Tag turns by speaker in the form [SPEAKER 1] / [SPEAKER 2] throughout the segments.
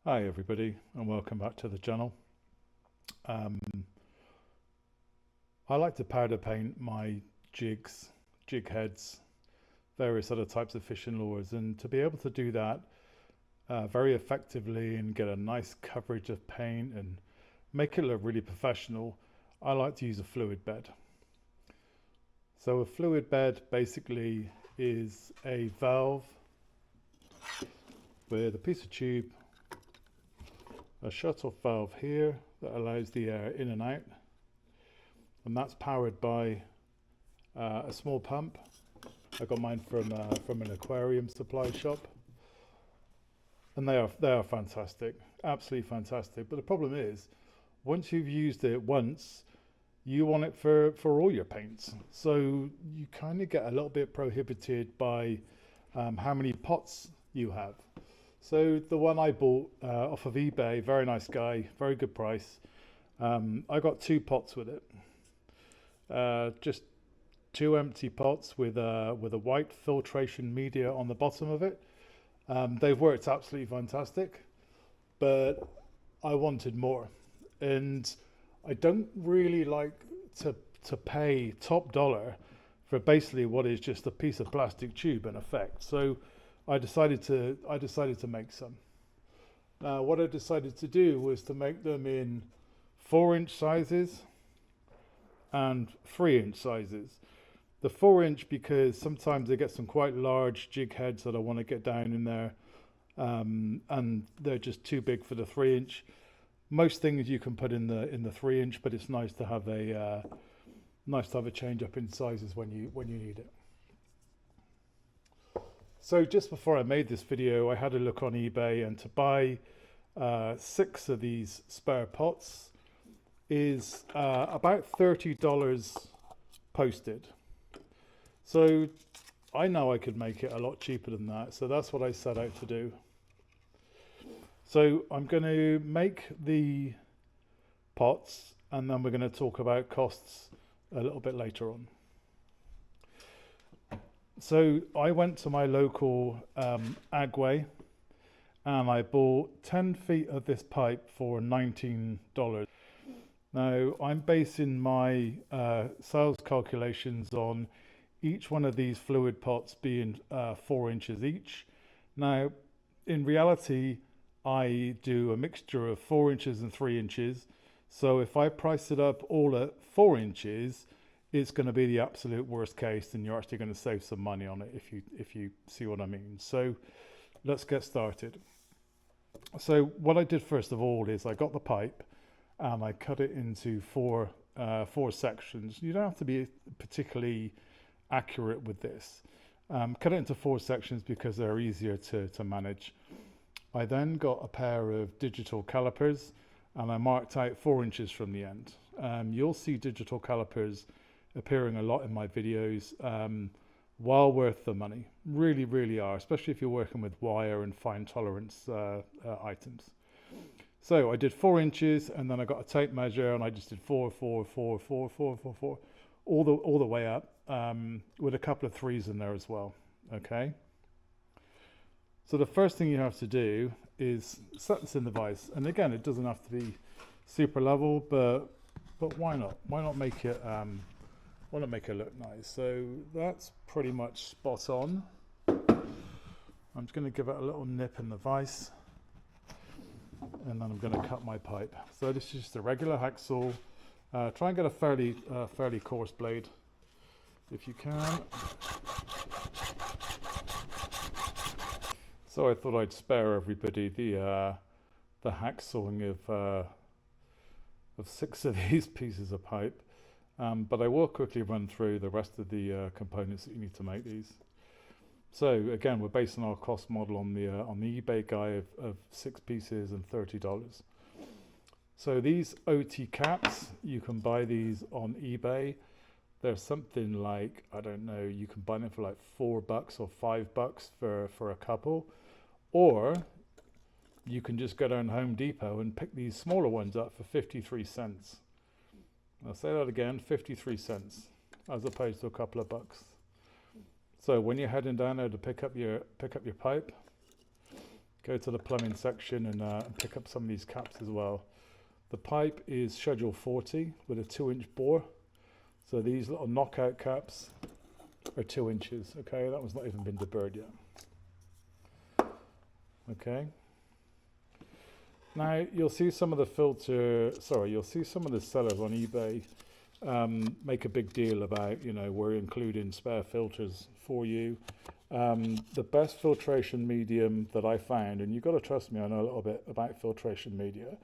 [SPEAKER 1] Hi everybody and welcome back to the channel. Um, I like to powder paint my jigs, jig heads, various other types of fishing lures, and to be able to do that very effectively and get a nice coverage of paint and make it look really professional, I like to use a fluid bed. So a fluid bed basically is a valve with a piece of tube, a shut-off valve here that allows the air in and out, and that's powered by a small pump. I got mine from an aquarium supply shop, and they are fantastic, absolutely fantastic. But the problem is, once you've used it once, you want it for all your paints, so you kind of get a little bit prohibited by how many pots you have. So the one I bought off of eBay, very nice guy, very good price. I got 2 pots with it, just 2 empty pots with a white filtration media on the bottom of it. They've worked absolutely fantastic, but I wanted more, and I don't really like to pay top dollar for basically what is just a piece of plastic tube in effect. So I decided to make some. Now, what I decided to do was to make them in 4-inch sizes and 3-inch sizes. The 4-inch because sometimes they get some quite large jig heads that I want to get down in there, and they're just too big for the 3-inch. Most things you can put in the 3-inch, but it's nice to have a change up in sizes when you need it. So just before I made this video, I had a look on eBay, and to buy 6 of these spare pots is about $30 posted. So I know I could make it a lot cheaper than that, so that's what I set out to do. So I'm going to make the pots, and then we're going to talk about costs a little bit later on. So I went to my local Agway, and I bought 10 feet of this pipe for $19. Now I'm basing my sales calculations on each one of these fluid pots being 4 inches each. Now in reality I do a mixture of 4 inches and 3 inches, so if I price it up all at 4 inches, it's going to be the absolute worst case, and you're actually going to save some money on it if you see what I mean. So let's get started. So what I did first of all is I got the pipe and I cut it into four sections. You don't have to be particularly accurate with this. Cut it into 4 sections because they're easier to manage. I then got a pair of digital calipers and I marked out 4 inches from the end. You'll see digital calipers appearing a lot in my videos. Well worth the money, really are, especially if you're working with wire and fine tolerance items. So I did 4 inches, and then I got a tape measure and I just did 4 all the way up, with a couple of 3s in there as well. Okay, so the first thing you have to do is set this in the vise, and again it doesn't have to be super level, but why not make it look nice. So that's pretty much spot on. I'm just going to give it a little nip in the vise, and then I'm going to cut my pipe. So this is just a regular hacksaw. Try and get a fairly coarse blade if you can. So I thought I'd spare everybody the hacksawing of 6 of these pieces of pipe. But I will quickly run through the rest of the components that you need to make these. So again, we're basing our cost model on the eBay guy of 6 pieces and $30. So these OT caps, you can buy these on eBay. They're something like, I don't know, you can buy them for like $4 or $5 for a couple, or you can just go down Home Depot and pick these smaller ones up for 53 cents. I'll say that again, 53 cents, as opposed to a couple of bucks. So when you're heading down there to pick up your pipe, go to the plumbing section and pick up some of these caps as well. The pipe is schedule 40 with a 2-inch bore. So these little knockout caps are 2 inches. Okay, that one's not even been deburred yet. Okay. Now you'll see some of the you'll see some of the sellers on eBay make a big deal about, you know, we're including spare filters for you. The best filtration medium that I found, and you've got to trust me, I know a little bit about filtration media,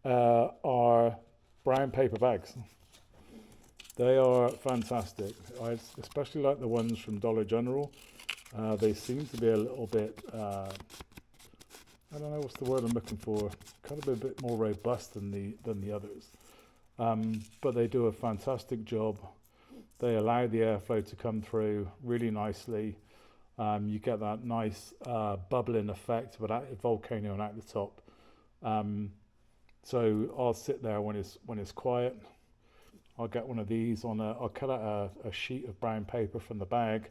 [SPEAKER 1] are brown paper bags. They are fantastic. I especially like the ones from Dollar General. They seem to be a little bit, I don't know what's the word I'm looking for, kind of a bit more robust than the others. But they do a fantastic job. They allow the airflow to come through really nicely. You get that nice bubbling effect without it volcanoing out the top. So I'll sit there when it's quiet. I'll get one of these I'll cut out a sheet of brown paper from the bag.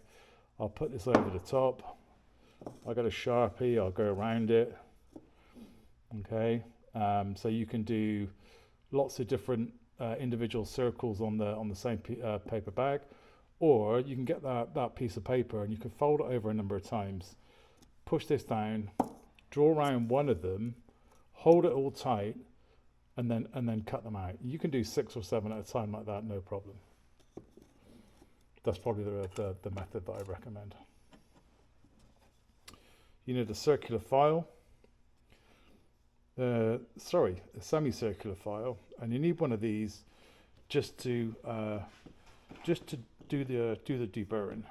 [SPEAKER 1] I'll put this over the top. I'll get a Sharpie, I'll go around it. Okay, so you can do lots of different individual circles on the same paper bag, or you can get that piece of paper and you can fold it over a number of times. Push this down, draw around one of them, hold it all tight, and then cut them out. You can do 6 or 7 at a time like that, no problem. That's probably the method that I recommend. You need a circular file. A semicircular file, and you need one of these just to do the deburring.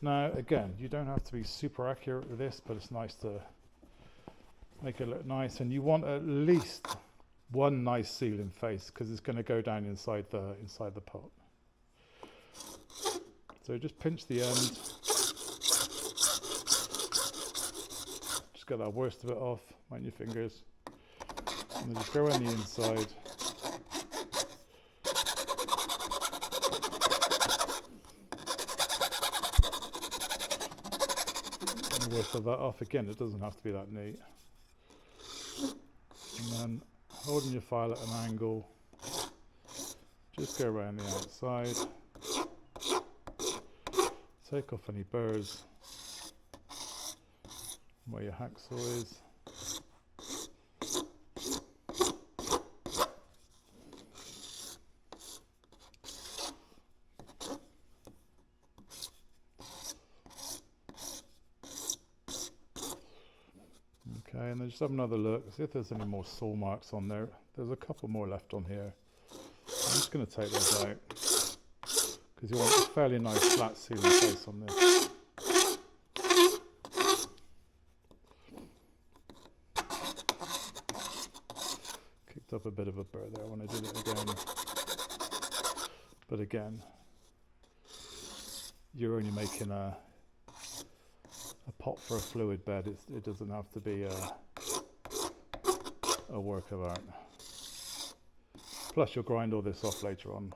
[SPEAKER 1] Now again, you don't have to be super accurate with this, but it's nice to make it look nice, and you want at least one nice sealing face because it's going to go down inside the pot. So just pinch the end, just get that worst of it off. Mind your fingers, and then just go on the inside. And worst of that off again. It doesn't have to be that neat. And then holding your file at an angle, just go around the outside. Take off any burrs where your hacksaw is. Okay, and then just have another look, see if there's any more saw marks on there. There's a couple more left on here. I'm just going to take those out because you want a fairly nice flat sealing face on this. Kicked up a bit of a burr there when I did it again. But again, you're only making a pot for a fluid bed. It doesn't have to be a work of art. Plus you'll grind all this off later on,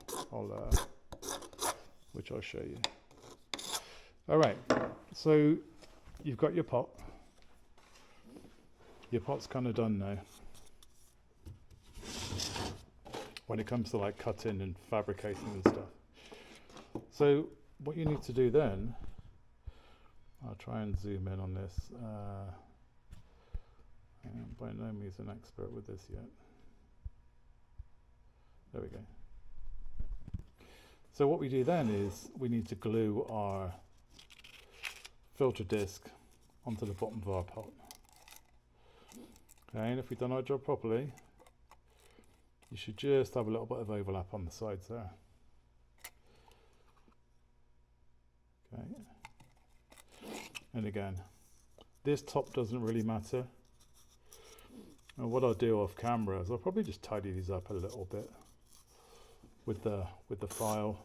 [SPEAKER 1] which I'll show you. Alright, so you've got your pot. Your pot's kind of done now. When it comes to like cutting and fabricating and stuff. So what you need to do then, I'll try and zoom in on this. I'm by no means an expert with this yet. There we go. So what we do then is we need to glue our filter disc onto the bottom of our pot. Okay, and if we've done our job properly, you should just have a little bit of overlap on the sides there. Okay. And again, this top doesn't really matter. And what I'll do off camera is I'll probably just tidy these up a little bit with the file.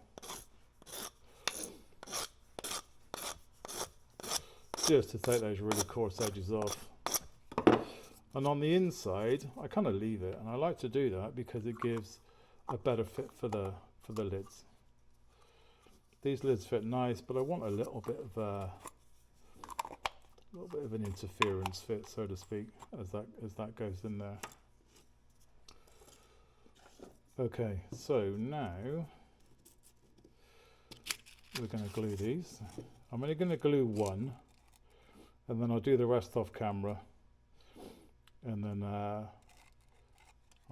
[SPEAKER 1] Just to take those really coarse edges off. And on the inside, I kind of leave it, and I like to do that because it gives a better fit for the lids. These lids fit nice, but I want a little bit of A little bit of an interference fit, so to speak, as that goes in there. Okay, so now we're going to glue these. I'm only going to glue one, and then I'll do the rest off camera, and then I'll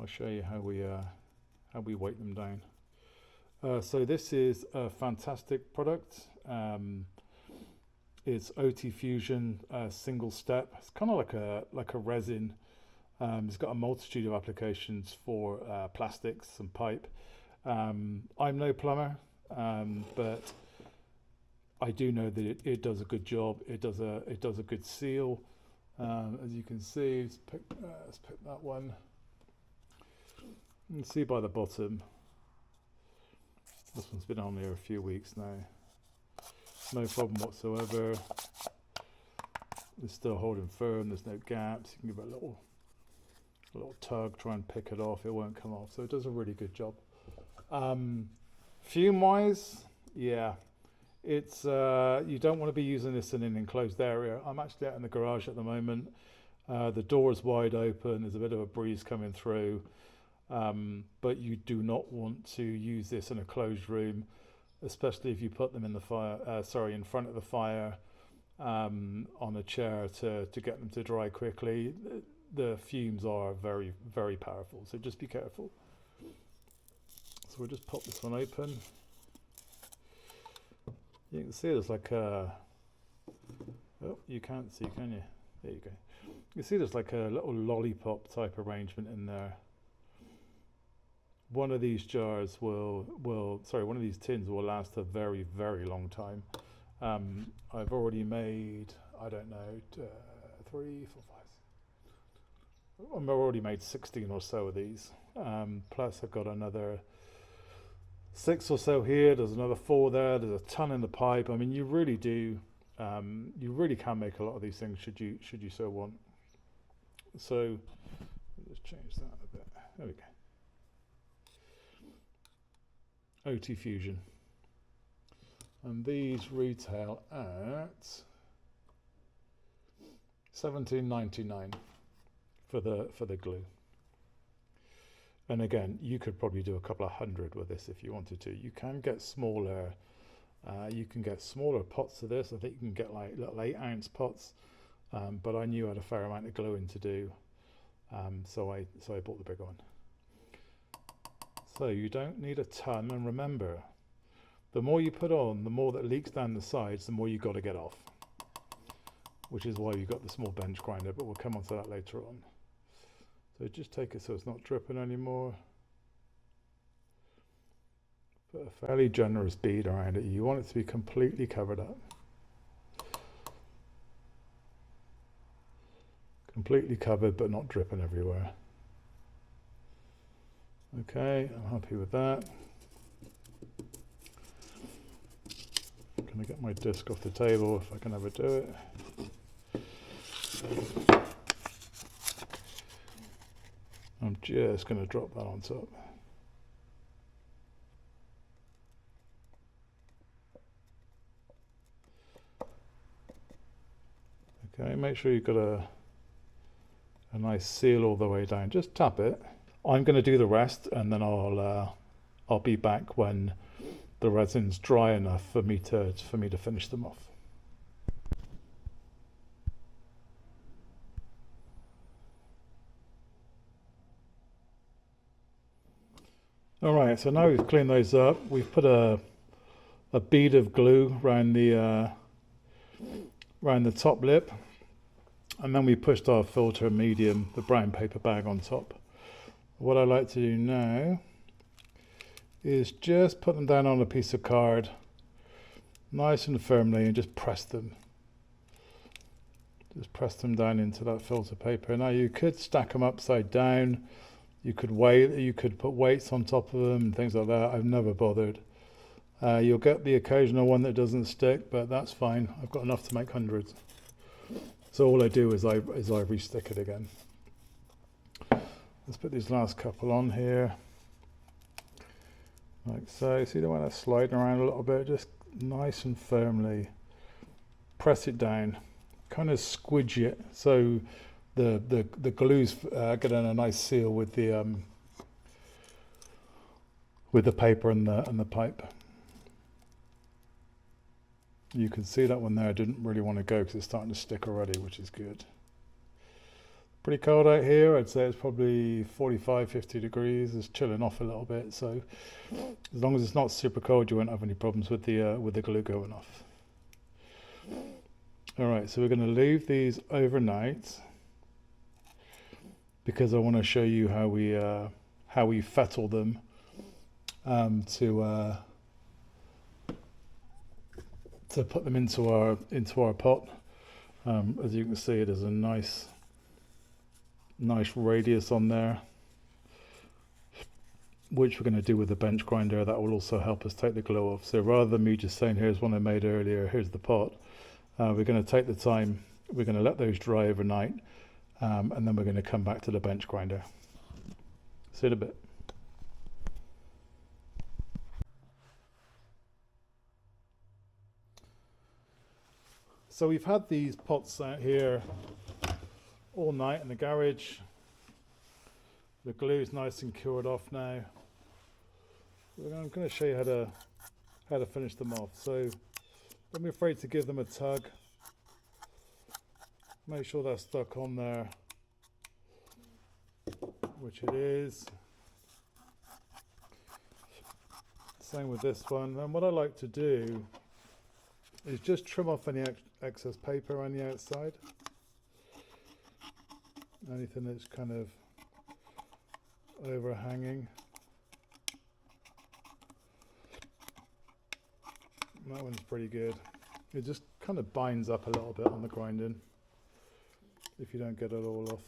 [SPEAKER 1] show you how we weight them down. So this is a fantastic product. It's OT Fusion single step. It's kind of like a resin. It's got a multitude of applications for plastics and pipe. I'm no plumber, but I do know that it does a good job. It does a good seal. As you can see, let's pick that one. You can see by the bottom. This one's been on there a few weeks now. No problem whatsoever. It's still holding firm. There's no gaps. You can give it a little tug, try and pick it off. It won't come off. So it does a really good job. Fume wise, yeah, it's you don't want to be using this in an enclosed area. I'm actually out in the garage at the moment. The door is wide open. There's a bit of a breeze coming through, but you do not want to use this in a closed room, especially if you put them in the fire. In front of the fire, on a chair to get them to dry quickly. The fumes are very, very powerful. So just be careful. So we'll just pop this one open. You can see there's like a, oh, you can't see, can you? There you go. You see there's like a little lollipop type arrangement in there. One of these jars one of these tins will last a very, very long time. I've already made, I don't know, 3, 4, 5. I've already made 16 or so of these. Plus I've got another 6 or so here. There's another 4 there. There's a ton in the pipe. I mean, you really do. You really can make a lot of these things should you so want. So let's change that a bit. There we go. OT Fusion, and these retail at $17.99 for the glue. And again, you could probably do a couple of hundred with this if you wanted to. You can get smaller. You can get smaller pots of this. I think you can get like little 8-ounce pots, but I knew I had a fair amount of gluing to do, so I bought the bigger one. So you don't need a ton, and remember, the more you put on, the more that leaks down the sides, the more you got to get off, which is why you've got the small bench grinder, but we'll come on to that later on. So just take it so it's not dripping anymore. Put a fairly generous bead around it. You want it to be completely covered up. Completely covered, but not dripping everywhere. Okay, I'm happy with that. I'm going to get my disc off the table if I can ever do it. I'm just going to drop that on top. Okay, make sure you've got a nice seal all the way down. Just tap it. I'm going to do the rest, and then I'll be back when the resin's dry enough for me to finish them off. All right, so now we've cleaned those up. We've put a bead of glue around the top lip, and then we pushed our filter medium, the brown paper bag, on top. What I like to do now is just put them down on a piece of card, nice and firmly, and just press them. Just press them down into that filter paper. Now you could stack them upside down. You could put weights on top of them and things like that. I've never bothered. You'll get the occasional one that doesn't stick, but that's fine. I've got enough to make hundreds. So all I do is I re-stick it again. Let's put these last couple on here, like so. See the way that's sliding around a little bit? Just nice and firmly press it down, kind of squidge it so the glue's getting a nice seal with the paper and the pipe. You can see that one there. I didn't really want to go because it's starting to stick already, which is good. Pretty cold out here. I'd say it's probably 45, 50 degrees. It's chilling off a little bit. So as long as it's not super cold, you won't have any problems with the glue going off. All right, so we're going to leave these overnight because I want to show you how we fettle them to put them into our pot. As you can see, there's a nice radius on there, which we're going to do with the bench grinder. That will also help us take the glue off. So rather than me just saying, here's one I made earlier, here's the pot, we're going to take the time, we're going to let those dry overnight, and then we're going to come back to the bench grinder. See you in a bit. So we've had these pots out here all night in the garage. The glue is nice and cured off now. I'm going to show you how to finish them off. So don't be afraid to give them a tug. Make sure they're stuck on there, which it is. Same with this one. And what I like to do is just trim off any excess paper on the outside. Anything that's kind of overhanging. That one's pretty good. It just kind of binds up a little bit on the grinding if you don't get it all off.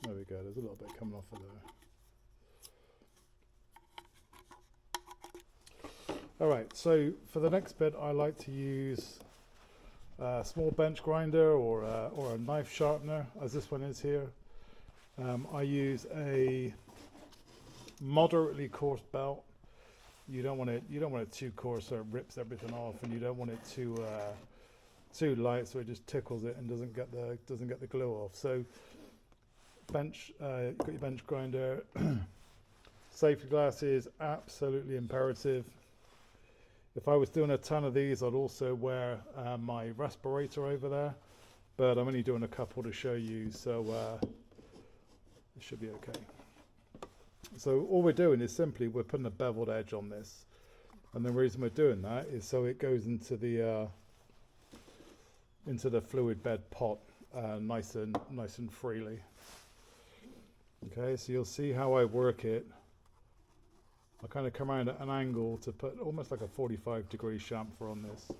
[SPEAKER 1] There we go, there's a little bit coming off of there. Alright, so for the next bit I like to use a small bench grinder or a knife sharpener, as this one is here. I use a moderately coarse belt. You don't want it too coarse so it rips everything off, and you don't want it too light so it just tickles it and doesn't get the glue off. So you've got your bench grinder. Safety glasses, absolutely imperative. If I was doing a ton of these, I'd also wear my respirator over there, but I'm only doing a couple to show you, so it should be okay. So all we're doing is simply we're putting a beveled edge on this, and the reason we're doing that is so it goes into the fluid bed pot nice and freely. Okay, so you'll see how I work it. I kind of come around at an angle to put almost like a 45-degree chamfer on this.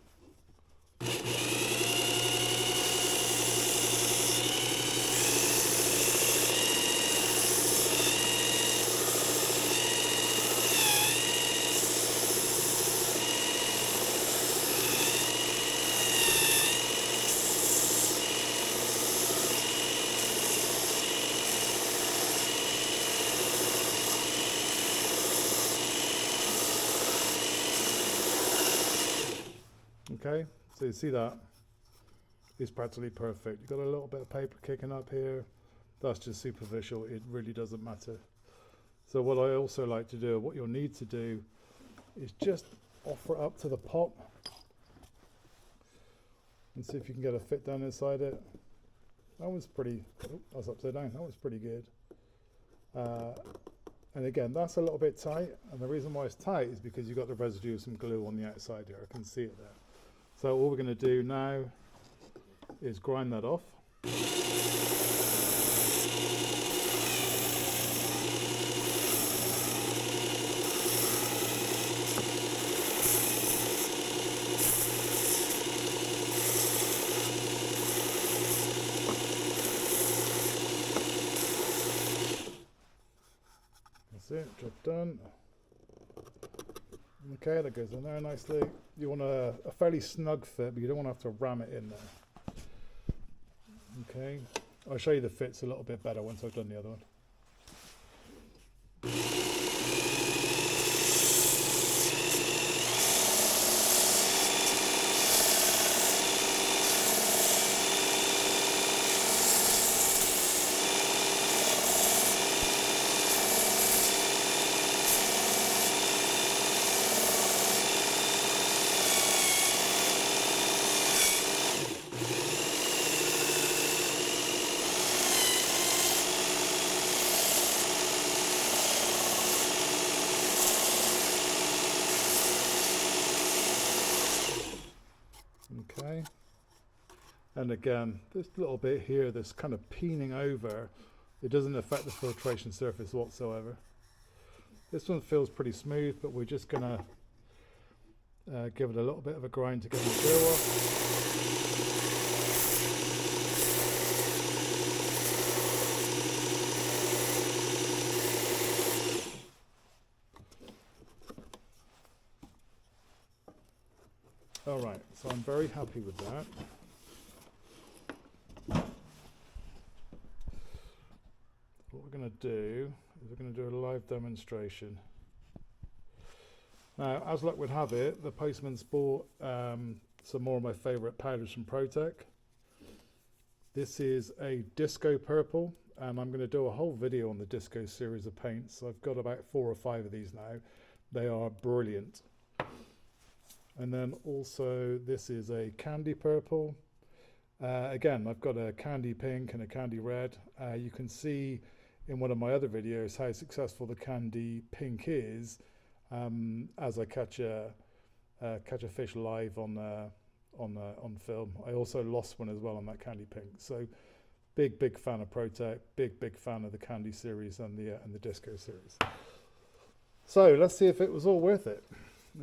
[SPEAKER 1] Okay, so you see that is practically perfect. You've got a little bit of paper kicking up here. That's just superficial. It really doesn't matter. So what I also like to do, what you'll need to do, is just offer it up to the pot and see if you can get a fit down inside it. That was pretty, oh, that's upside down. That was pretty good. And again, that's a little bit tight, and the reason why it's tight is because you've got the residue of some glue on the outside here. I can see it there. So all we're going to do now is grind that off. That's it, job done. Okay, that goes in there nicely. You want a fairly snug fit, but you don't want to have to ram it in there. Okay, I'll show you the fits a little bit better once I've done the other one. And again, this little bit here that's kind of peening over, it doesn't affect the filtration surface whatsoever. This one feels pretty smooth, but we're just gonna give it a little bit of a grind to get the material off. All right, so I'm very happy with that. What we're going to do is we're going to do a live demonstration. Now, as luck would have it, the postman's bought some more of my favourite powders from Protec. This is a disco purple, and I'm going to do a whole video on the disco series of paints. I've got about 4 or 5 of these now. They are brilliant. And then also this is a candy purple. Again, I've got a candy pink and a candy red. You can see in one of my other videos how successful the candy pink is as I catch a fish live on film. I also lost one as well on that candy pink. So big fan of Protec, big fan of the candy series and the disco series. So let's see if it was all worth it.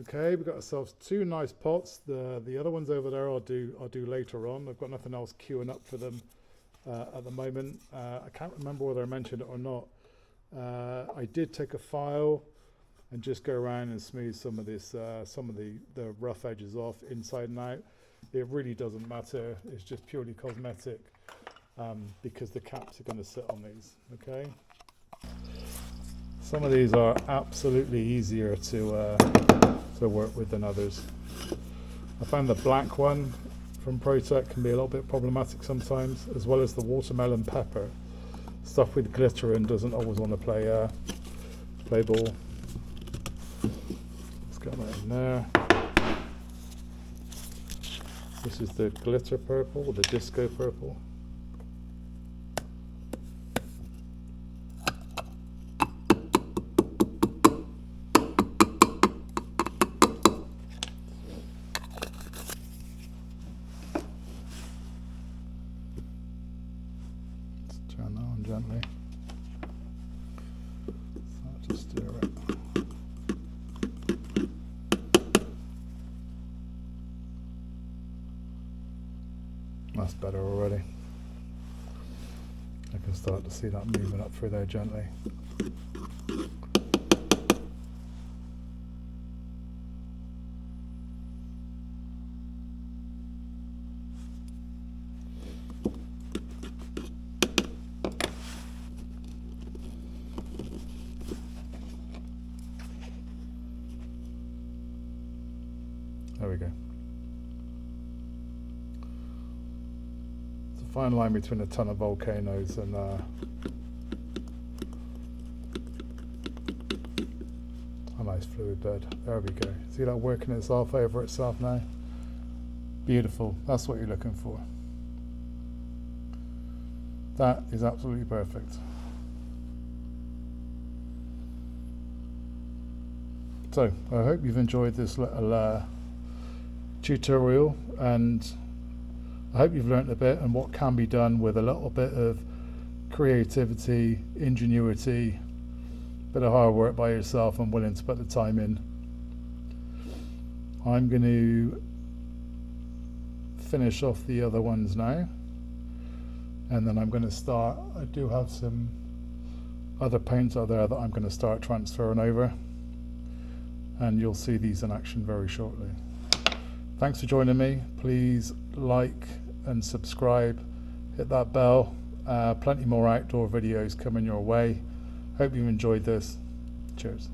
[SPEAKER 1] Okay, we've got ourselves 2 nice pots. The other ones over there I'll do later on. I've got nothing else queuing up for them at the moment. I can't remember whether I mentioned it or not. I did take a file and just go around and smooth some of the rough edges off inside and out. It really doesn't matter. It's just purely cosmetic because the caps are going to sit on these. Okay. Some of these are absolutely easier to work with than others. I found the black one from Protec can be a little bit problematic sometimes, as well as the watermelon pepper. Stuff with glitter and doesn't always want to play ball. Let's get that in there. This is the glitter purple, or the disco purple. Turn that on gently. So just stir it. That's better already. I can start to see that moving up through there gently. There we go. It's a fine line between a ton of volcanoes and a nice fluid bed. There we go. See that working itself over itself now? Beautiful. That's what you're looking for. That is absolutely perfect. So I hope you've enjoyed this little tutorial, and I hope you've learnt a bit on what can be done with a little bit of creativity, ingenuity, bit of hard work by yourself and willing to put the time in. I'm going to finish off the other ones now, and then I'm going to start. I do have some other paints out there that I'm going to start transferring over, and you'll see these in action very shortly. Thanks for joining me. Please like and subscribe, hit that bell. Plenty more outdoor videos coming your way. Hope you've enjoyed this. Cheers.